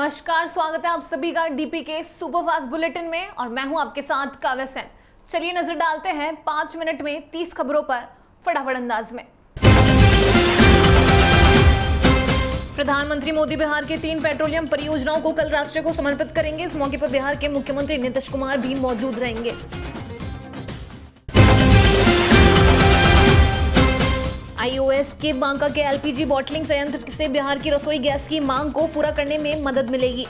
नमस्कार, स्वागत है आप सभी का डीपी के सुपरफास्ट बुलेटिन में और मैं हूं आपके साथ काव्य सेन। चलिए नजर डालते हैं 5 मिनट में 30 खबरों पर फटाफट अंदाज में। प्रधानमंत्री मोदी बिहार के 3 पेट्रोलियम परियोजनाओं को कल राष्ट्र को समर्पित करेंगे। इस मौके पर बिहार के मुख्यमंत्री नीतीश कुमार भी मौजूद रहेंगे। आईओएस के बांका के एलपीजी बॉटलिंग संयंत्र से बिहार की रसोई गैस की मांग को पूरा करने में मदद मिलेगी।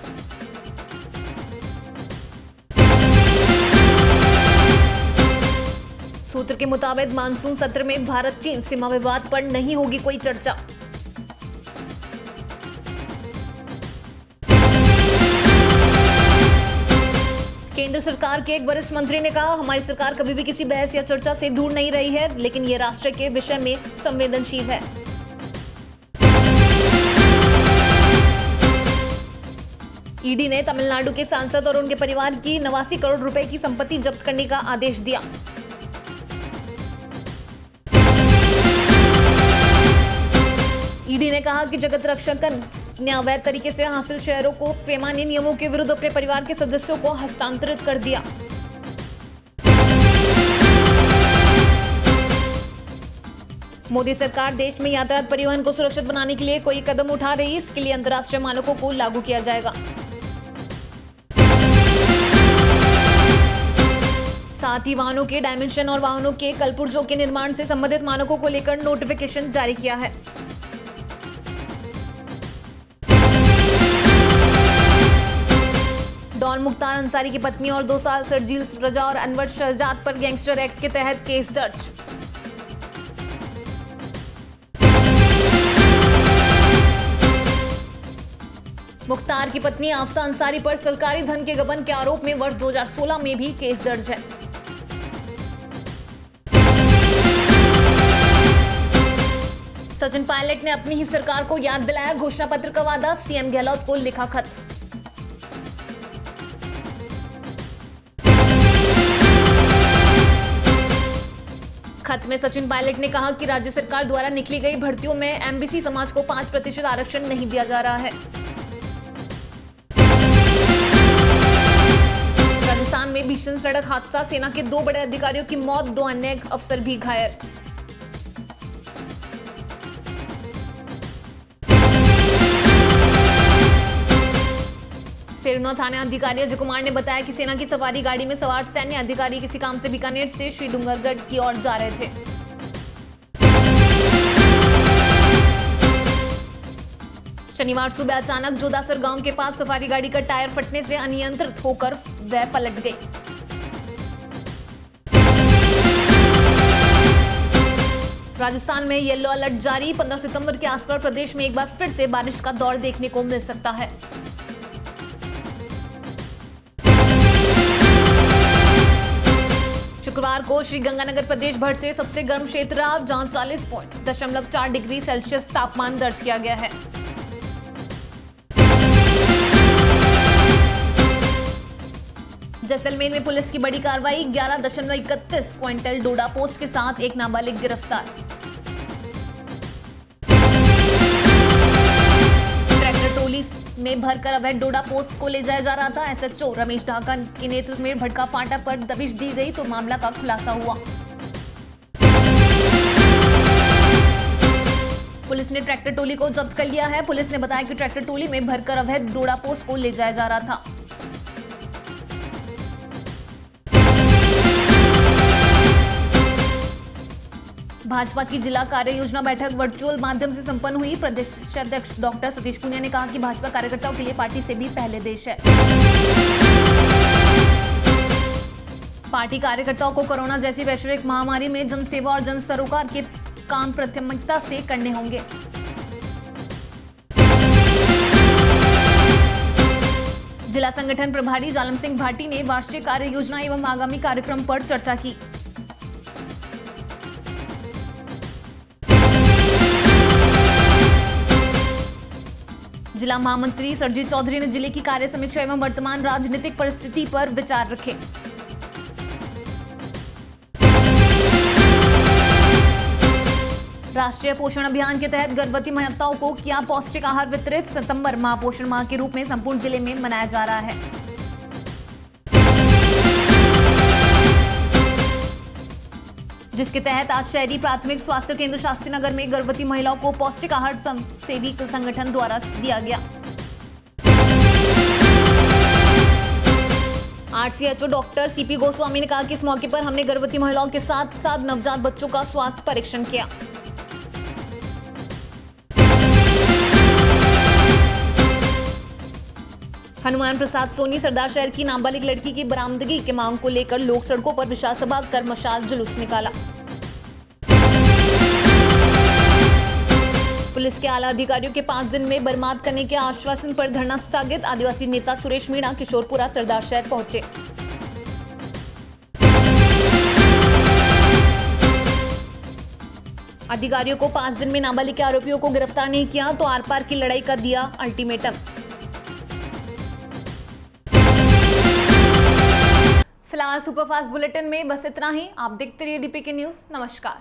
सूत्र के मुताबिक मानसून सत्र में भारत चीन सीमा विवाद पर नहीं होगी कोई चर्चा। केंद्र सरकार के एक वरिष्ठ मंत्री ने कहा, हमारी सरकार कभी भी किसी बहस या चर्चा से दूर नहीं रही है, लेकिन ये राष्ट्र के विषय में संवेदनशील है। ईडी ने तमिलनाडु के सांसद और उनके परिवार की 89 करोड़ रुपए की संपत्ति जब्त करने का आदेश दिया। ईडी ने कहा कि जगत रक्षकन ने अवैध तरीके से हासिल शेयरों को फेमा ने नियमों के विरुद्ध अपने परिवार के सदस्यों को हस्तांतरित कर दिया। मोदी सरकार देश में यातायात परिवहन को सुरक्षित बनाने के लिए कोई कदम उठा रही है। इसके लिए अंतर्राष्ट्रीय मानकों को लागू किया जाएगा। साथ ही वाहनों के डायमेंशन और वाहनों के कलपुर्जों के निर्माण से संबंधित मानकों को लेकर नोटिफिकेशन जारी किया है। डॉन मुख्तार अंसारी की पत्नी और 2 साल सरजील रजा और अनवर शहजाद पर गैंगस्टर एक्ट के तहत केस दर्ज। मुख्तार की पत्नी आफसा अंसारी पर सरकारी धन के गबन के आरोप में वर्ष 2016 में भी केस दर्ज है। सचिन पायलट ने अपनी ही सरकार को याद दिलाया घोषणा पत्र का वादा, सीएम गहलोत को लिखा खत। खत में सचिन पायलट ने कहा कि राज्य सरकार द्वारा निकली गई भर्तियों में एमबीसी समाज को 5% आरक्षण नहीं दिया जा रहा है। राजस्थान में भीषण सड़क हादसा, सेना के 2 बड़े अधिकारियों की मौत, 2 अन्य अफसर भी घायल। सेरनो थाना अधिकारी अजय कुमार ने बताया कि सेना की सवारी गाड़ी में सवार सैन्य अधिकारी किसी काम से बीकानेर से श्री डूंगरगढ़ की ओर जा रहे थे। शनिवार सुबह अचानक जोदासर गांव के पास सफारी गाड़ी का टायर फटने से अनियंत्रित होकर वह पलट गई। राजस्थान में येलो अलर्ट जारी, 15 सितंबर के आसपास प्रदेश में एक बार फिर से बारिश का दौर देखने को मिल सकता है। शुक्रवार को श्रीगंगानगर प्रदेश भर से सबसे गर्म क्षेत्र रहा, जहां 40.4 डिग्री सेल्सियस तापमान दर्ज किया गया है। जैसलमेर में पुलिस की बड़ी कार्रवाई, 11.31 क्विंटल डोडा पोस्ट के साथ एक नाबालिग गिरफ्तार। ट्रैक्टर ट्रॉली में भरकर अवैध डोडा पोस्ट को ले जाया जा रहा था। एसएचओ रमेश ढाका के नेतृत्व में भटका फाटा पर दबिश दी गई तो मामला का खुलासा हुआ। पुलिस ने ट्रैक्टर ट्रॉली को जब्त कर लिया है। पुलिस ने बताया कि ट्रैक्टर ट्रॉली में भरकर अवैध डोडा पोस्ट को ले जाया जा रहा था। भाजपा की जिला कार्य योजना बैठक वर्चुअल माध्यम से संपन्न हुई। प्रदेश अध्यक्ष डॉक्टर सतीश पूनिया ने कहा कि भाजपा कार्यकर्ताओं के लिए पार्टी से भी पहले देश है। पार्टी कार्यकर्ताओं को कोरोना जैसी वैश्विक महामारी में जन सेवा और जन सरोकार के काम प्राथमिकता से करने होंगे। जिला संगठन प्रभारी जालम सिंह भाटी ने वार्षिक कार्य योजना एवं आगामी कार्यक्रम पर चर्चा की। जिला महामंत्री सरजीत चौधरी ने जिले की कार्य समीक्षा एवं वर्तमान राजनीतिक परिस्थिति पर विचार रखे। राष्ट्रीय पोषण अभियान के तहत गर्भवती माताओं को किया पौष्टिक आहार वितरित। सितंबर माह पोषण माह के रूप में संपूर्ण जिले में मनाया जा रहा है। जिसके तहत आज शहरी प्राथमिक स्वास्थ्य केंद्र शास्त्री नगर में गर्भवती महिलाओं को पौष्टिक आहार सेवी संगठन द्वारा दिया गया। आरसीएचओ डॉक्टर सीपी गोस्वामी ने कहा कि इस मौके पर हमने गर्भवती महिलाओं के साथ साथ नवजात बच्चों का स्वास्थ्य परीक्षण किया। हनुमान प्रसाद सोनी सरदार शहर की नाबालिग लड़की की बरामदगी की मांग को लेकर लोग सड़कों पर विशाल सभा कर मशाल जुलूस निकाला। पुलिस के आला अधिकारियों के 5 दिन में बर्बाद करने के आश्वासन पर धरना स्थगित। आदिवासी नेता सुरेश मीणा किशोरपुरा सरदार शहर पहुंचे। अधिकारियों को 5 दिन में नाबालिग के आरोपियों को गिरफ्तार नहीं किया तो आर पार की लड़ाई का दिया अल्टीमेटम। फिलहाल सुपरफास्ट बुलेटिन में बस इतना ही। आप देखते रहिए डीपीके न्यूज। नमस्कार।